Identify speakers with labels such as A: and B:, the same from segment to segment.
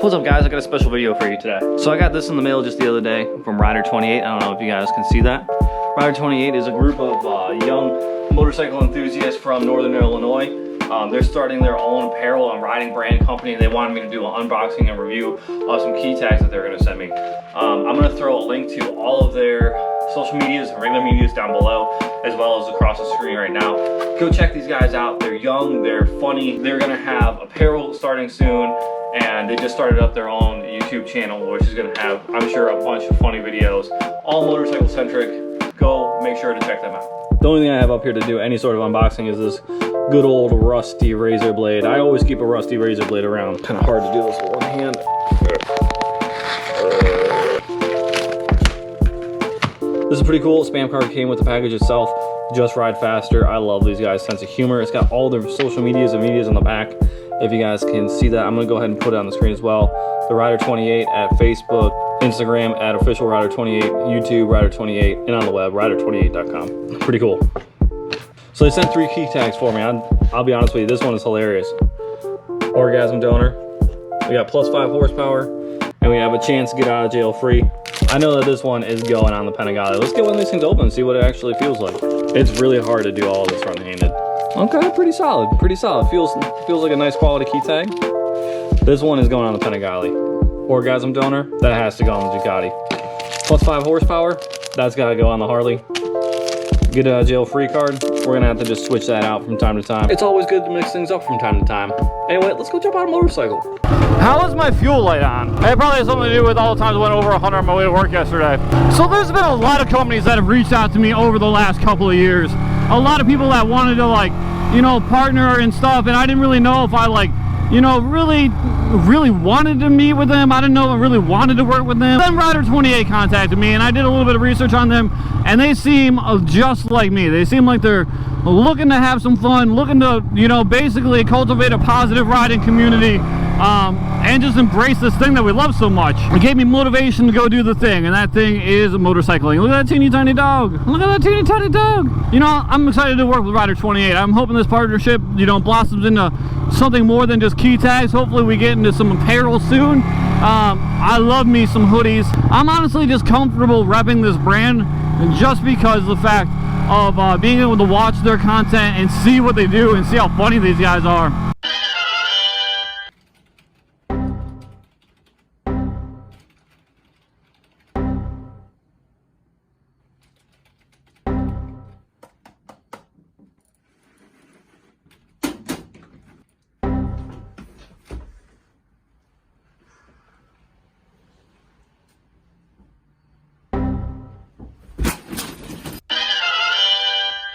A: What's up guys, I got a special video for you today. So I got this in the mail just the other day from Rider28. I don't know if you guys can see that. Rider28 is a group of young motorcycle enthusiasts from Northern Illinois. They're starting their own apparel and riding brand company. They wanted me to do an unboxing and review of some key tags that they're gonna send me. I'm gonna throw a link to all of their social medias and regular medias down below, as well as across the screen right now. Go check these guys out. They're young, they're funny. They're gonna have apparel starting soon, and they just started up their own YouTube channel, which is gonna have, I'm sure, a bunch of funny videos, all motorcycle centric. Go make sure to check them out. The only thing I have up here to do any sort of unboxing is this good old rusty razor blade. I always keep a rusty razor blade around. Kind of hard to do this with one hand. This is pretty cool. Spam card came with the package itself. Just Ride Faster. I love these guys' sense of humor. It's got all their social medias and medias on the back. If you guys can see that, I'm gonna go ahead and put it on the screen as well. The Rider28 at Facebook, Instagram at official Rider28, YouTube Rider28, and on the web Rider28.com. Pretty cool. So they sent 3 key tags for me. I'll be honest with you, this one is hilarious. Orgasm donor. We got +5 horsepower, and we have a chance to get out of jail free. I know that this one is going on the Panigale. Let's get one of these things open and see what it actually feels like. It's really hard to do all of this front-handed. Okay, pretty solid, pretty solid. Feels like a nice quality key tag. This one is going on the Panigale. Orgasm donor, that has to go on the Ducati. +5 horsepower, that's gotta go on the Harley. Get a jail-free card, we're gonna have to just switch that out from time to time. It's always good to mix things up from time to time. Anyway, let's go jump on a motorcycle.
B: How is my fuel light on? It probably has something to do with all the times I went over 100 on my way to work yesterday. So there's been a lot of companies that have reached out to me over the last couple of years. A lot of people that wanted to, like, you know, partner and stuff, and I didn't really know if I, like, you know, really wanted to meet with them. I didn't know if I really wanted to work with them. Then Rider28 contacted me, and I did a little bit of research on them, and they seem just like me. They seem like they're looking to have some fun, looking to, you know, basically cultivate a positive riding community, and just embrace this thing that we love so much. It gave me motivation to go do the thing, and that thing is motorcycling. Look at that teeny tiny dog. Look at that teeny tiny dog. You know, I'm excited to work with Rider28. I'm hoping this partnership, you know, blossoms into something more than just key tags. Hopefully we get into some apparel soon. I love me some hoodies. I'm honestly just comfortable repping this brand, and just because of the fact of being able to watch their content and see what they do and see how funny these guys are.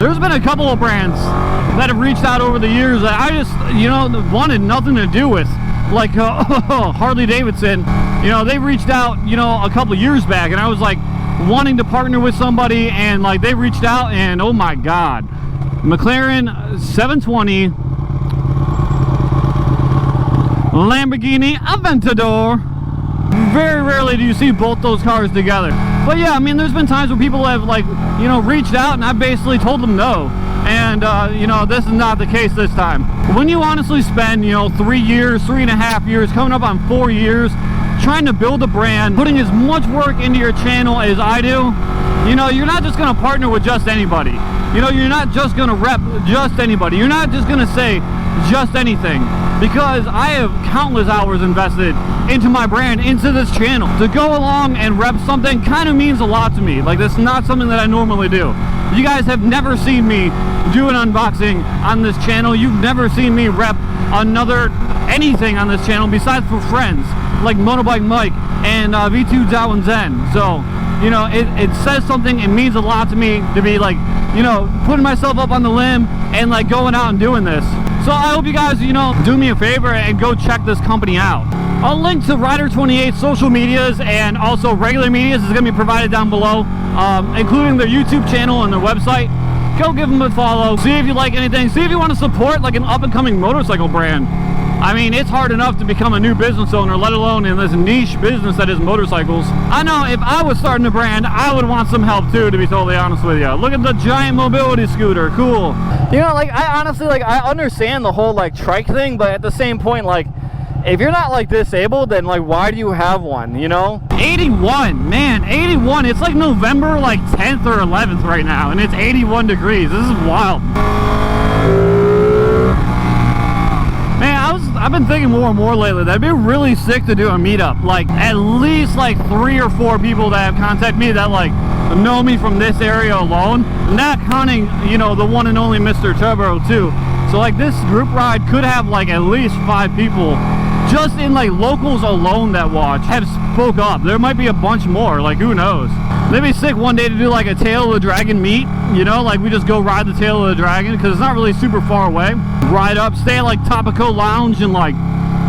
B: There's been a couple of brands that have reached out over the years that I just, you know, wanted nothing to do with. Like Harley Davidson, you know, they reached out, you know, a couple of years back, and I was like wanting to partner with somebody, and like they reached out, and oh my God, McLaren 720, Lamborghini Aventador. Very rarely do you see both those cars together. But yeah, I mean, there's been times where people have, like, you know, reached out, and I basically told them no. And, you know, this is not the case this time. When you honestly spend, you know, 3 years, 3.5 years, coming up on 4 years, trying to build a brand, putting as much work into your channel as I do, you know, you're not just going to partner with just anybody. You know, you're not just going to rep just anybody. You're not just going to say just anything. Because I have countless hours invested into my brand, into this channel. To go along and rep something kind of means a lot to me. Like, that's not something that I normally do. You guys have never seen me do an unboxing on this channel. You've never seen me rep anything on this channel besides for friends like Motorbike Mike and V2 Dao Zen. So, you know, it says something. It means a lot to me to be, like, you know, putting myself up on the limb and, like, going out and doing this. So I hope you guys, you know, do me a favor and go check this company out. I'll link to Rider28 social medias and also regular medias is going to be provided down below, including their YouTube channel and their website. Go give them a follow, see if you like anything, see if you want to support like an up-and-coming motorcycle brand. I mean, it's hard enough to become a new business owner, let alone in this niche business that is motorcycles. I know if I was starting a brand, I would want some help too, to be totally honest with you. Look at the giant mobility scooter, cool. You know, like, I honestly, like, I understand the whole, like, trike thing, but at the same point, like, if you're not like disabled, then like why do you have one, you know? 81, man, 81. It's like November like 10th or 11th right now, and it's 81 degrees. This is wild. Man, I've been thinking more and more lately that it'd be really sick to do a meetup. Like at least like 3 or 4 people that have contacted me that like know me from this area alone, not counting, you know, the one and only Mr. Turbo too. So like this group ride could have like at least 5 people just in like locals alone that watch have spoke up. There might be a bunch more, like who knows. It'd be sick one day to do like a Tail of the Dragon meet, you know, like we just go ride the Tail of the Dragon because it's not really super far away. Ride up, stay at like Topico Lounge and like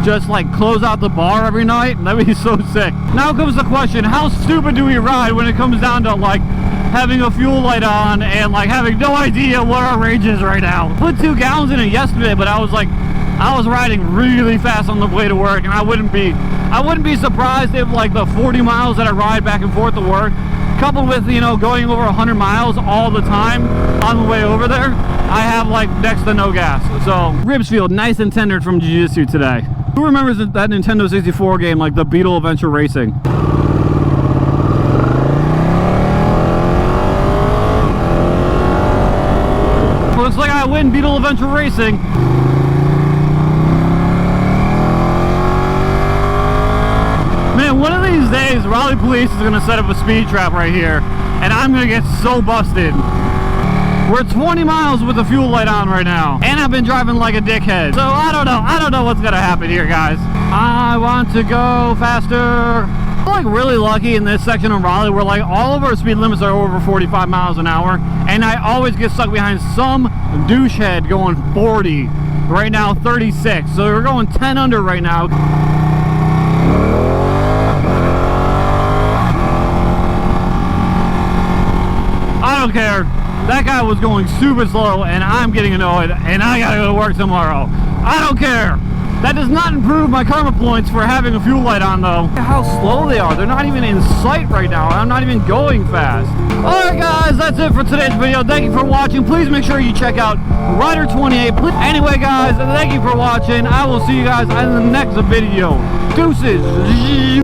B: just like close out the bar every night. That'd be so sick. Now comes the question, how stupid do we ride when it comes down to like having a fuel light on and like having no idea what our range is right now? Put 2 gallons in it yesterday, but I was riding really fast on the way to work, and I wouldn't be surprised if like the 40 miles that I ride back and forth to work, coupled with, you know, going over 100 miles all the time on the way over there, I have like next to no gas. So ribs feel nice and tender from Jiu-Jitsu today. Who remembers that Nintendo 64 game, like the Beetle Adventure Racing? Looks like I win Beetle Adventure Racing. Man, one of these days, Raleigh Police is going to set up a speed trap right here, and I'm going to get so busted. We're 20 miles with the fuel light on right now, and I've been driving like a dickhead. So I don't know what's going to happen here, guys. I want to go faster. I'm like really lucky in this section of Raleigh where like all of our speed limits are over 45 miles an hour, and I always get stuck behind some douchehead going 40. Right now 36, so we're going 10 under right now. I don't care. That guy was going super slow and I'm getting annoyed and I gotta go to work tomorrow. I don't care. That does not improve my karma points for having a fuel light on though. How slow they are. They're not even in sight right now. I'm not even going fast. Alright guys, that's it for today's video. Thank you for watching. Please make sure you check out Rider 28. Anyway guys, thank you for watching. I will see you guys in the next video. Deuces.